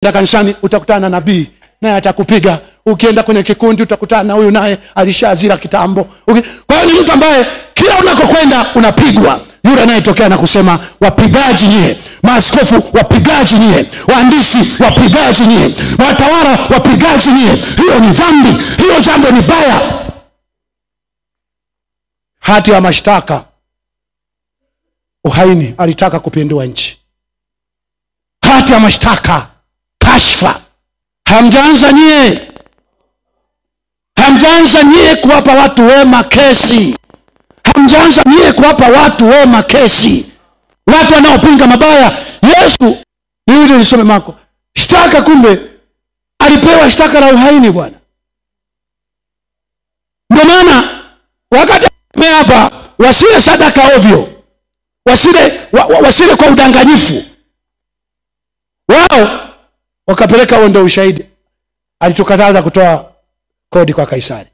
Na kanisani utakutana na nabii naye atakupiga. Ukienda kwenye kikundi utakutana na huyu naye alishazira kitambo. Kwa hiyo ni mtu ambaye kila unakokwenda unapigwa. Yule anayetokea na kusema wapigaji nyie, maaskofu wapigaji nyie, waandishi wapigaji nyie, watawala wapigaji nyie, hiyo ni dhambi, hiyo jambo ni baya. Hati ya mashtaka uhaini, alitaka kupindua nchi. Hati ya mashtaka kashfa. Hamjaanza nyie kuwapa watu wema kesi. Hamjaanza nyie kuwapa watu wema kesi. Watu wanaopinga mabaya. Yesu ni yule nisome Marko. Shtaka kumbe alipewa shtaka la uhaini bwana. Ndio maana wakati hapa wasile sadaka ovyo. Wasile kwa udanganyifu. Wao wakapeleka huo ndio ushahidi. Alitukataza kutoa kodi kwa Kaisari.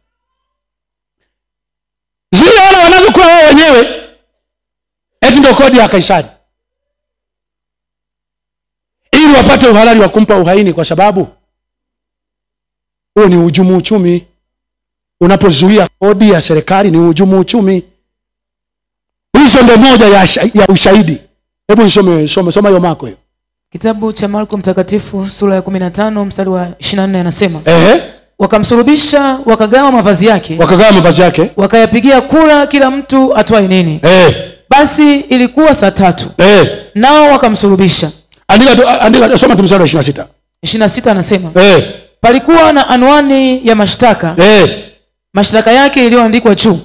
Zile wale wanazokuwa wao wenyewe eti ndio kodi ya Kaisari, ili wapate uhalali wa kumpa uhaini, kwa sababu huo ni hujumu uchumi. Unapozuia kodi ya serikali ni hujumu uchumi. Hizo ndio moja ya ushahidi. Hebu nisome hiyo Marko hiyo. Kitabu cha Marko mtakatifu sura ya 15 mstari wa 24 anasema, wakamsulubisha, wakagawa mavazi yake, wakayapigia kura kila mtu atwae nini. Basi ilikuwa saa 3. Nao wakamsulubisha. Andika soma mstari wa 26. 26 anasema, palikuwa na anwani ya mashtaka. Mashtaka yake iliyoandikwa juu,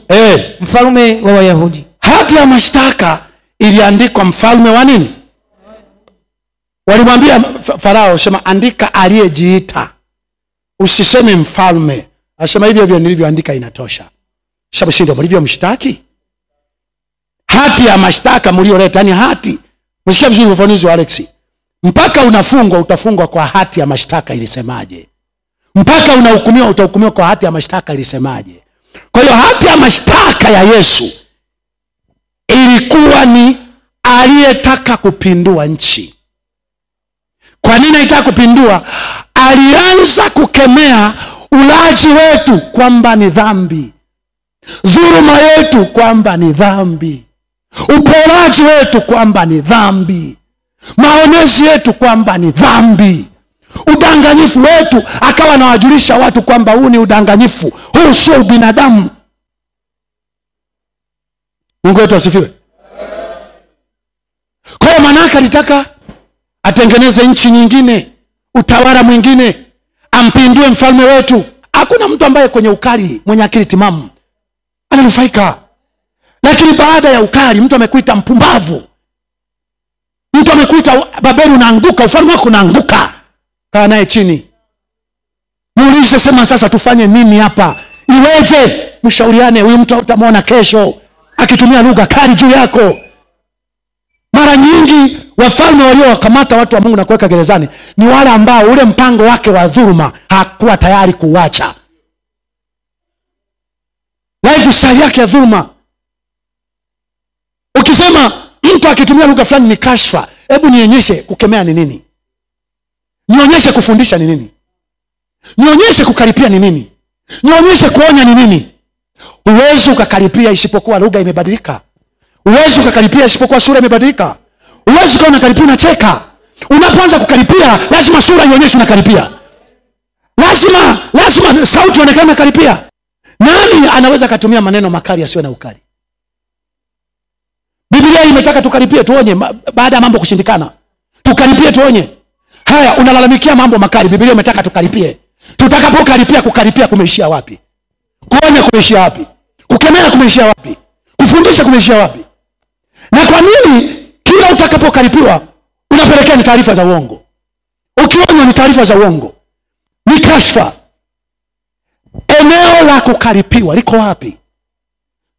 mfalme wa Wayahudi. Hati ya mashtaka iliandikwa mfalme wa nini? Walimwambia Farao, sema andika aliyejiita, usiseme mfalme. Asema hivyo nilivyoandika inatosha, sababu si ndio mlivyomshtaki. Hati ya mashtaka mlioleta, yani hati, msikia vizuri ufafanuzi wa Alex. Mpaka unafungwa utafungwa kwa hati ya mashtaka ilisemaje. Mpaka unahukumiwa utahukumiwa kwa hati ya mashtaka ilisemaje. Kwa hiyo hati ya mashtaka ya Yesu ilikuwa ni aliyetaka kupindua nchi. Kwa nini alitaka kupindua? Alianza kukemea ulaji wetu kwamba ni dhambi, dhuluma yetu kwamba ni dhambi, uporaji wetu kwamba ni dhambi, maonezi yetu kwamba ni dhambi, udanganyifu wetu. Akawa anawajulisha watu kwamba huu ni udanganyifu, huu sio binadamu. Mungu wetu asifiwe. Kwa maana alitaka atengeneze nchi nyingine, utawala mwingine, ampindue mfalme wetu. Hakuna mtu ambaye kwenye ukali mwenye akili timamu ananufaika. Lakini baada ya ukali mtu amekuita mpumbavu, mtu amekuita Babeli unaanguka, ufalme wako unaanguka, kaa naye chini, muulize, sema sasa tufanye nini hapa, iweje? Mshauriane. Huyu mtu utamwona kesho akitumia lugha kali juu yako. Mara nyingi wafalme waliowakamata watu wa Mungu na kuweka gerezani ni wale ambao ule mpango wake wa dhuluma hakuwa tayari kuacha. Lifestyle yake ya dhuluma. Ukisema mtu akitumia lugha fulani ni kashfa, hebu nionyeshe kukemea ni nini, nionyeshe kufundisha ni nini, nionyeshe kukaripia ni nini, nionyeshe kuonya ni nini. Uwezo ukakaripia isipokuwa lugha imebadilika. Uwezo ukakaripia isipokuwa sura imebadilika. Uwezo ukawa unakaripia unacheka. Unapoanza kukaripia lazima sura ionyeshe unakaripia. Lazima sauti ionekane unakaripia. Nani anaweza kutumia maneno makali yasiyo na ukali? Biblia imetaka tukaripie tuonye baada ya mambo kushindikana. Tukaripie tuonye. Haya, unalalamikia mambo makali, Biblia imetaka tukaripie. Tutakapokaripia, kukaripia kumeishia wapi? Kuonya kumeishia wapi? Kukemea kumeishia wapi? Kufundisha kumeishia wapi? Na kwa nini kila utakapokaripiwa unapelekea ni taarifa za uongo? Ukionywa ni taarifa za uongo, ni kashfa. Eneo la kukaripiwa liko wapi?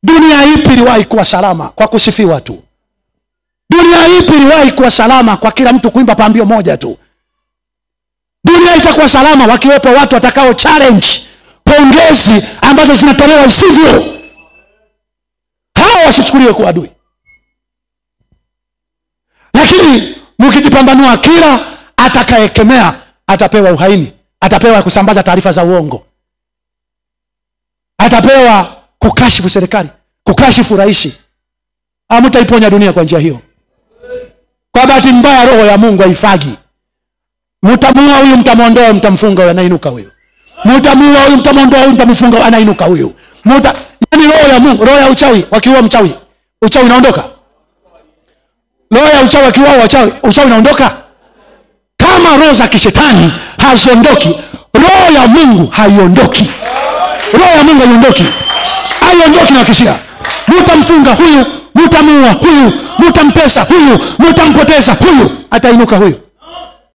Dunia ipi iliwahi kuwa salama kwa kusifiwa tu? Dunia ipi iliwahi kuwa salama kwa kila mtu kuimba pambio moja tu? Dunia itakuwa salama wakiwepo watu watakao challenge pongezi ambazo zinatolewa isivyo. Hao wasichukuliwe kuwa adui. Lakini mkijipambanua, kila atakayekemea atapewa uhaini, atapewa kusambaza taarifa za uongo, atapewa kukashifu serikali, kukashifu rais. Hamtaiponya dunia kwa njia hiyo. Kwa bahati mbaya roho ya Mungu haifagi. Mtamuua huyu, mtamuondoa, mtamfunga, anainuka huyu. Mtamuua huyu, mtamuondoa huyu, mtamfunga, anainuka huyu. Yaani roho ya Mungu, roho ya uchawi, wakiua mchawi, uchawi unaondoka. Roho ya uchawi wakiua uchawi unaondoka. Kama roho za kishetani haziondoki, roho ya Mungu haiondoki. Roho ya Mungu haiondoki. Haiondoki na kishia. Mtamfunga huyu, mtamuua huyu, mtampesa huyu, mtampoteza huyu, atainuka huyu.